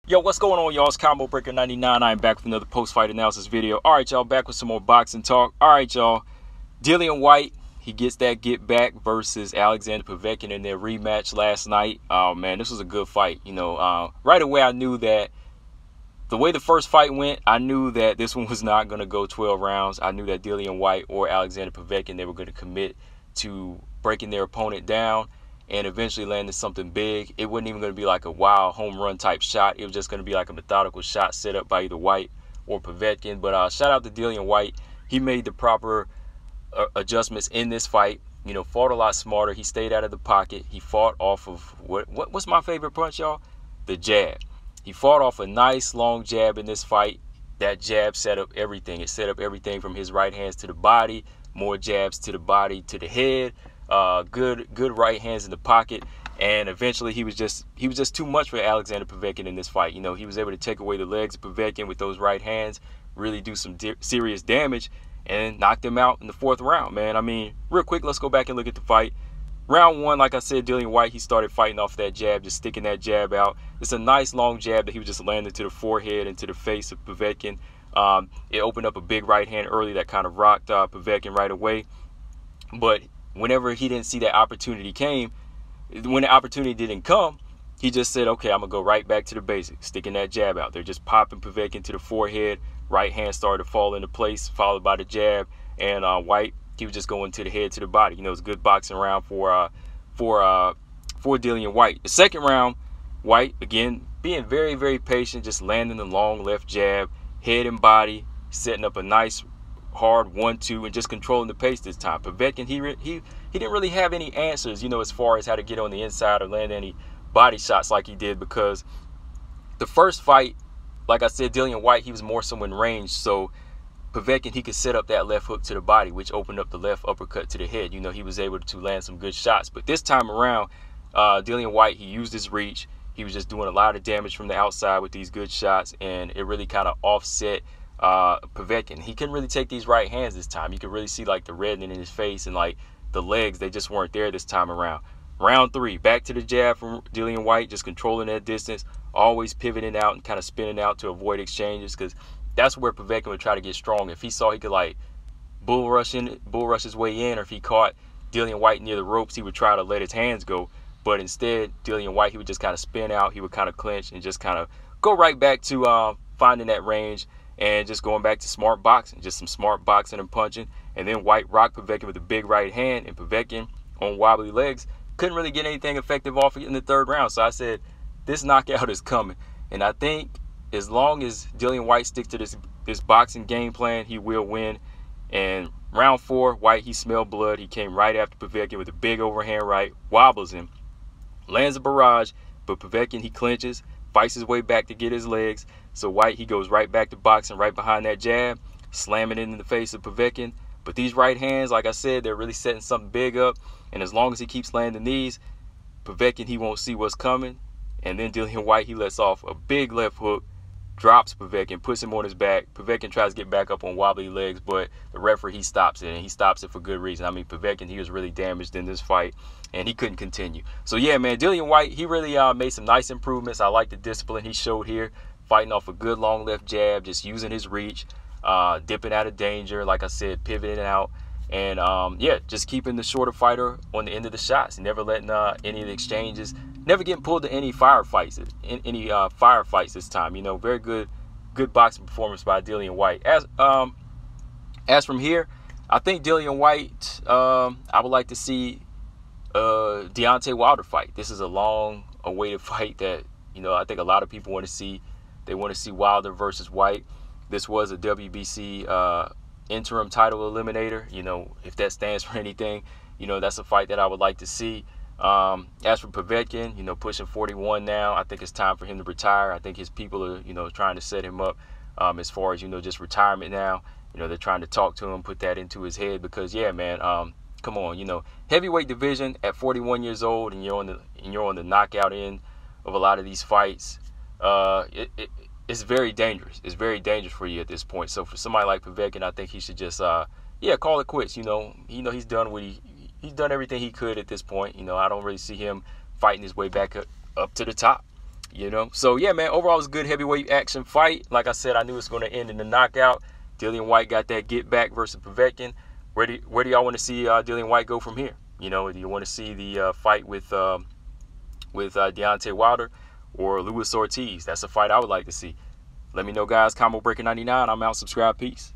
Yo, what's going on, y'all? It's Combo Breaker 99. I'm back with another post-fight analysis video. All right, y'all, back with some more boxing talk. All right, y'all. Dillian Whyte, he gets that get back versus Alexander Povetkin in their rematch last night. Oh, man, this was a good fight. Right away, I knew that the way the first fight went, I knew that this one was not going to go 12 rounds. I knew that Dillian Whyte or Alexander Povetkin, they were going to commit to breaking their opponent down and eventually landing something big. It wasn't even going to be like a wild home run type shot. It was just going to be like a methodical shot set up by either Whyte or Povetkin. But shout out to Dillian Whyte. He made the proper adjustments in this fight. Fought a lot smarter. He stayed out of the pocket. He fought off of what's my favorite punch, y'all? The jab. He fought off a nice long jab in this fight. That jab set up everything. It set up everything from his right hands to the body, more jabs to the body, to the head. Good right hands in the pocket, and eventually he was just too much for Alexander Povetkin in this fight. He was able to take away the legs of Povetkin with those right hands, really do some serious damage, and knocked him out in the fourth round, man. I mean, real quick, let's go back and look at the fight. Round one, like I said, Dillian Whyte, he started fighting off that jab, just sticking that jab out. It's a nice long jab that he was just landing to the forehead and to the face of Povetkin. It opened up a big right hand early that kind of rocked Povetkin right away, but whenever he didn't see that opportunity when the opportunity didn't come, he just said, okay, I'm going to go right back to the basics, sticking that jab out. They're just popping Povetkin to the forehead. Right hand started to fall into place, followed by the jab. And Whyte, he was just going to the head, to the body. It was a good boxing round for Dillian Whyte. The second round, Whyte, again, being very, very patient, just landing the long left jab, head and body, setting up a nice hard 1-2 and just controlling the pace this time. Povetkin, he didn't really have any answers, as far as how to get on the inside or land any body shots like he did, because the first fight, like I said, Dillian Whyte, he was more so in range, so Povetkin, he could set up that left hook to the body, which opened up the left uppercut to the head. He was able to land some good shots. But this time around, Dillian Whyte, he used his reach. He was just doing a lot of damage from the outside with these good shots, and it really kind of offset Povetkin. He couldn't really take these right hands this time. You could really see like the reddening in his face, and like the legs, they just weren't there this time around. Round three, back to the jab from Dillian Whyte, just controlling that distance, always pivoting out and kind of spinning out to avoid exchanges, because that's where Povetkin would try to get strong. If he saw he could like bull rush his way in, or if he caught Dillian Whyte near the ropes, he would try to let his hands go. But instead, Dillian Whyte, he would just kind of spin out, he would kind of clinch and just kind of go right back to finding that range and just going back to smart boxing, just some smart boxing and punching. And then Whyte rocked Povetkin with a big right hand, and Povetkin on wobbly legs couldn't really get anything effective off in the third round. So I said, this knockout is coming. And I think as long as Dillian Whyte sticks to this boxing game plan, he will win. And round four, Whyte, he smelled blood. He came right after Povetkin with a big overhand right, wobbles him, lands a barrage, but Povetkin, he clinches, fights his way back to get his legs. So Whyte, he goes right back to boxing, right behind that jab, slamming it in the face of Povetkin. But these right hands, like I said, they're really setting something big up. And as long as he keeps landing these, Povetkin, he won't see what's coming. And then Dillian Whyte, he lets off a big left hook, drops Povetkin, puts him on his back. Povetkin tries to get back up on wobbly legs, but the referee, he stops it, and he stops it for good reason. I mean, Povetkin, he was really damaged in this fight, and he couldn't continue. So, yeah, man, Dillian Whyte, he really made some nice improvements. I like the discipline he showed here, fighting off a good long left jab, just using his reach, dipping out of danger, like I said, pivoting out. And, yeah, just keeping the shorter fighter on the end of the shots, never letting any of the exchanges, never getting pulled to any firefights this time. Very good boxing performance by Dillian Whyte. As from here, I think Dillian Whyte, I would like to see Deontay Wilder fight. This is a long-awaited fight that, I think a lot of people want to see. They want to see Wilder versus Whyte. This was a WBC interim title eliminator. If that stands for anything, that's a fight that I would like to see. As for Povetkin, pushing 41 now, I think it's time for him to retire. I think his people are, trying to set him up as far as, just retirement now. They're trying to talk to him, put that into his head, because, yeah, man, come on, heavyweight division at 41 years old, and you're on the knockout end of a lot of these fights. It's very dangerous. It's very dangerous for you at this point. So for somebody like Povetkin, I think he should just, call it quits. He's done he's done everything he could at this point. I don't really see him fighting his way back up to the top. You know, so yeah, man, overall it was a good heavyweight action fight. Like I said, I knew it was going to end in a knockout. Dillian Whyte got that get back versus Povetkin. Where do y'all want to see Dillian Whyte go from here? You know, do you want to see the fight with Deontay Wilder or Luis Ortiz? That's a fight I would like to see. Let me know, guys. Combo Breaker 99. I'm out. Subscribe. Peace.